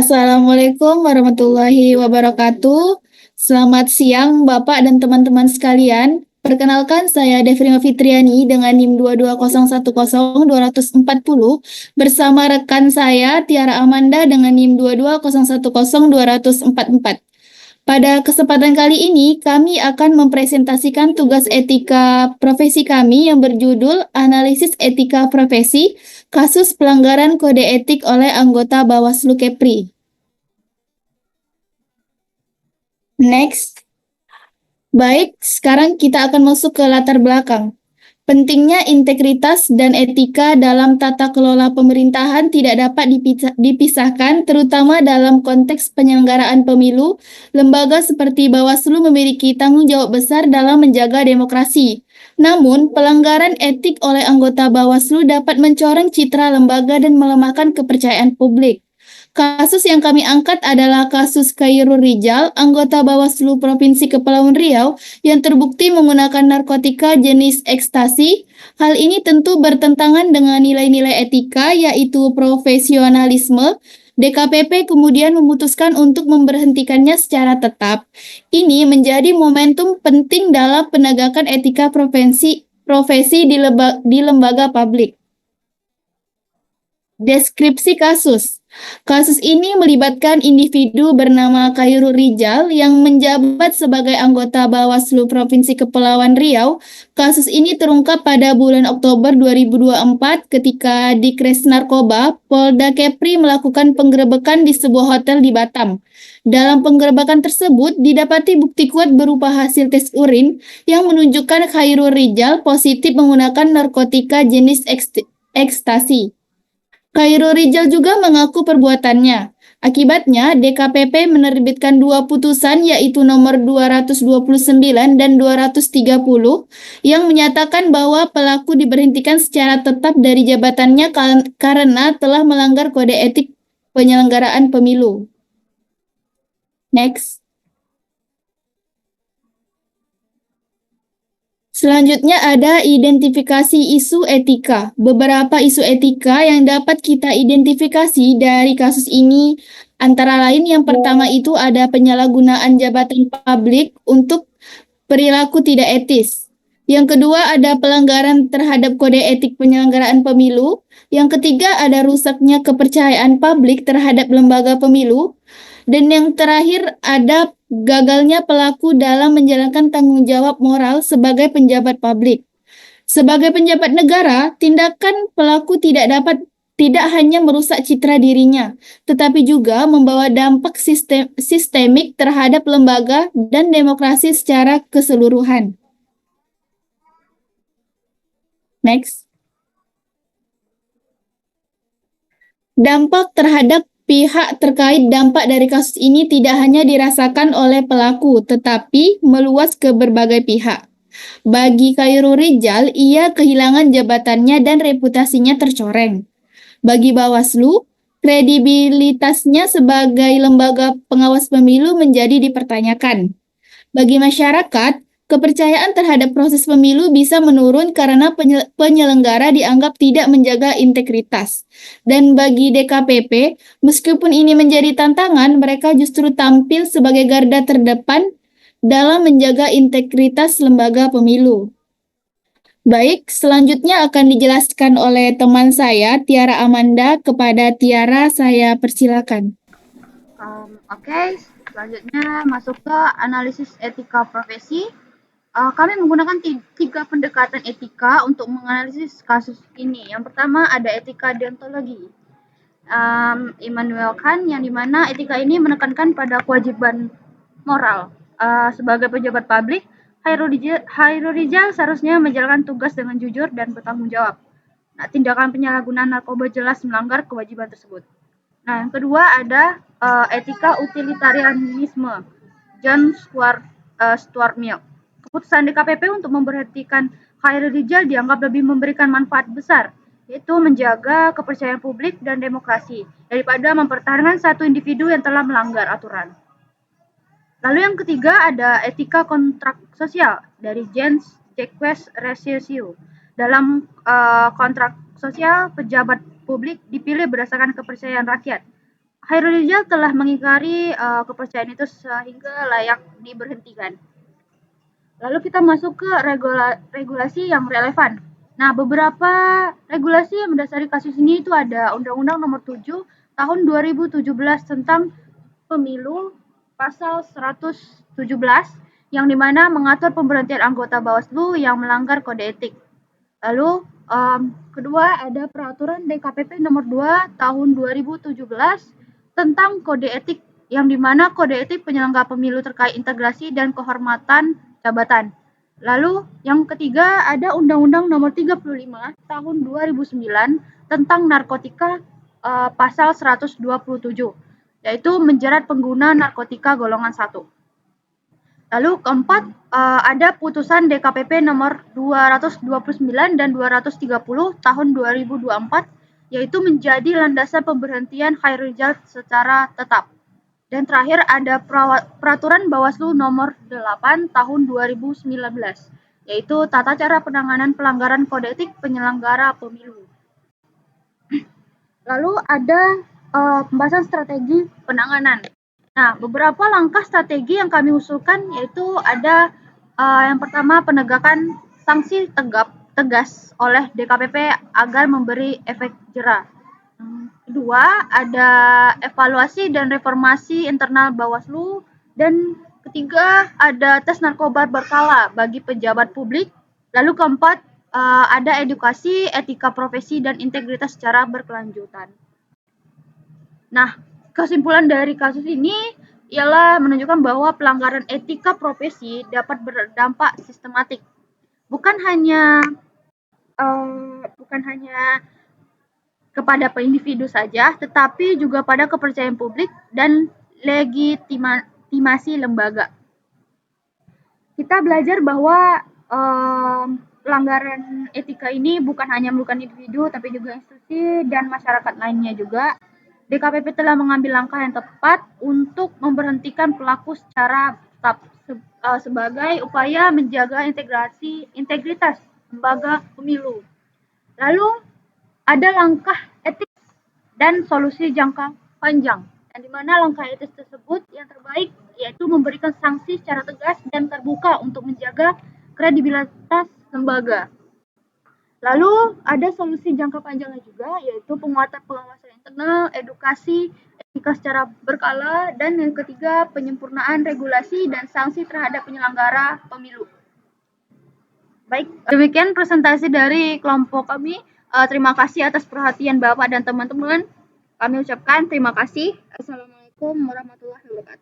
Assalamualaikum warahmatullahi wabarakatuh. Selamat siang Bapak dan teman-teman sekalian. Perkenalkan saya Devrima Fitriani dengan NIM 22010-240 bersama rekan saya Tiara Amanda dengan NIM 22010-244. Pada kesempatan kali ini, kami akan mempresentasikan tugas etika profesi kami yang berjudul Analisis Etika Profesi, Kasus Pelanggaran Kode Etik oleh Anggota Bawaslu Kepri. Next. Baik, sekarang kita akan masuk ke latar belakang. Pentingnya integritas dan etika dalam tata kelola pemerintahan tidak dapat dipisahkan, terutama dalam konteks penyelenggaraan pemilu. Lembaga seperti Bawaslu memiliki tanggung jawab besar dalam menjaga demokrasi. Namun, pelanggaran etik oleh anggota Bawaslu dapat mencoreng citra lembaga dan melemahkan kepercayaan publik. Kasus yang kami angkat adalah kasus Khairul Rijal, anggota Bawaslu Provinsi Kepulauan Riau, yang terbukti menggunakan narkotika jenis ekstasi. Hal ini tentu bertentangan dengan nilai-nilai etika, yaitu profesionalisme. DKPP kemudian memutuskan untuk memberhentikannya secara tetap. Ini menjadi momentum penting dalam penegakan etika profesi di lembaga publik. Deskripsi kasus. Kasus ini melibatkan individu bernama Khairul Rijal yang menjabat sebagai anggota Bawaslu Provinsi Kepulauan Riau. Kasus ini terungkap pada bulan Oktober 2024 ketika di Kres Narkoba, Polda Kepri melakukan penggerebekan di sebuah hotel di Batam. Dalam penggerebekan tersebut, didapati bukti kuat berupa hasil tes urin yang menunjukkan Khairul Rijal positif menggunakan narkotika jenis ekstasi. Khairul Rijal juga mengaku perbuatannya. Akibatnya, DKPP menerbitkan dua putusan yaitu nomor 229 dan 230 yang menyatakan bahwa pelaku diberhentikan secara tetap dari jabatannya karena telah melanggar kode etik penyelenggaraan pemilu. Next. Selanjutnya ada identifikasi isu etika. Beberapa isu etika yang dapat kita identifikasi dari kasus ini antara lain yang pertama itu ada penyalahgunaan jabatan publik untuk perilaku tidak etis. Yang kedua ada pelanggaran terhadap kode etik penyelenggaraan pemilu. Yang ketiga ada rusaknya kepercayaan publik terhadap lembaga pemilu. Dan yang terakhir ada gagalnya pelaku dalam menjalankan tanggung jawab moral sebagai penjabat publik. Sebagai penjabat negara, tindakan pelaku tidak hanya merusak citra dirinya, tetapi juga membawa dampak sistemik terhadap lembaga dan demokrasi secara keseluruhan. Next. Dampak terhadap pihak terkait. Dampak dari kasus ini tidak hanya dirasakan oleh pelaku, tetapi meluas ke berbagai pihak. Bagi Khairul Rijal, ia kehilangan jabatannya dan reputasinya tercoreng. Bagi Bawaslu, kredibilitasnya sebagai lembaga pengawas pemilu menjadi dipertanyakan. Bagi masyarakat, kepercayaan terhadap proses pemilu bisa menurun karena penyelenggara dianggap tidak menjaga integritas. Dan bagi DKPP, meskipun ini menjadi tantangan, mereka justru tampil sebagai garda terdepan dalam menjaga integritas lembaga pemilu. Baik, selanjutnya akan dijelaskan oleh teman saya, Tiara Amanda. Kepada Tiara, saya persilakan. Oke, selanjutnya masuk ke analisis etika profesi. Kami menggunakan tiga pendekatan etika untuk menganalisis kasus ini. Yang pertama ada etika deontologi. Immanuel Kant, yang dimana etika ini menekankan pada kewajiban moral. Sebagai pejabat publik, Khairul Rijal seharusnya menjalankan tugas dengan jujur dan bertanggung jawab. Nah, tindakan penyalahgunaan narkoba jelas melanggar kewajiban tersebut. Nah, yang kedua ada etika utilitarianisme, John Stuart Mill. Keputusan DKPP untuk memberhentikan Khairul Rijal dianggap lebih memberikan manfaat besar, yaitu menjaga kepercayaan publik dan demokrasi, daripada mempertahankan satu individu yang telah melanggar aturan. Lalu yang ketiga ada etika kontrak sosial dari James Jacques Rechieu. Dalam kontrak sosial, pejabat publik dipilih berdasarkan kepercayaan rakyat. Khairul Rijal telah mengingkari kepercayaan itu sehingga layak diberhentikan. Lalu kita masuk ke regulasi yang relevan. Nah, beberapa regulasi yang mendasari kasus ini itu ada Undang-Undang Nomor 7 Tahun 2017 tentang Pemilu pasal 117 yang dimana mengatur pemberhentian anggota Bawaslu yang melanggar kode etik. Lalu kedua ada peraturan DKPP nomor 2 tahun 2017 tentang kode etik yang dimana kode etik penyelenggara pemilu terkait integrasi dan kehormatan jabatan. Lalu yang ketiga ada Undang-Undang nomor 35 tahun 2009 tentang narkotika pasal 127 yaitu menjerat pengguna narkotika golongan 1. Lalu keempat, ada putusan DKPP nomor 229 dan 230 tahun 2024 yaitu menjadi landasan pemberhentian Khairul Rijal secara tetap. Dan terakhir ada peraturan Bawaslu nomor 8 tahun 2019 yaitu tata cara penanganan pelanggaran kode etik penyelenggara pemilu. Lalu ada pembahasan strategi penanganan. Nah, beberapa langkah strategi yang kami usulkan yaitu ada yang pertama penegakan sanksi tegas oleh DKPP agar memberi efek jera. Kedua, ada evaluasi dan reformasi internal Bawaslu dan ketiga ada tes narkoba berkala bagi pejabat publik. Lalu keempat, ada edukasi, etika profesi dan integritas secara berkelanjutan. Nah, kesimpulan dari kasus ini ialah menunjukkan bahwa pelanggaran etika profesi dapat berdampak sistematik, bukan hanya kepada individu saja, tetapi juga pada kepercayaan publik dan legitimasi lembaga. Kita belajar bahwa pelanggaran etika ini bukan hanya merugikan individu, tapi juga institusi dan masyarakat lainnya juga. DKPP telah mengambil langkah yang tepat untuk memberhentikan pelaku secara tetap sebagai upaya menjaga integritas lembaga pemilu. Lalu ada langkah etis dan solusi jangka panjang, yang dimana langkah etis tersebut yang terbaik yaitu memberikan sanksi secara tegas dan terbuka untuk menjaga kredibilitas lembaga. Lalu ada solusi jangka panjangnya juga yaitu penguatan pengawasan internal, edukasi, etika secara berkala, dan yang ketiga penyempurnaan regulasi dan sanksi terhadap penyelenggara pemilu. Baik, demikian presentasi dari kelompok kami. Terima kasih atas perhatian Bapak dan teman-teman. Kami ucapkan terima kasih. Assalamualaikum warahmatullahi wabarakatuh.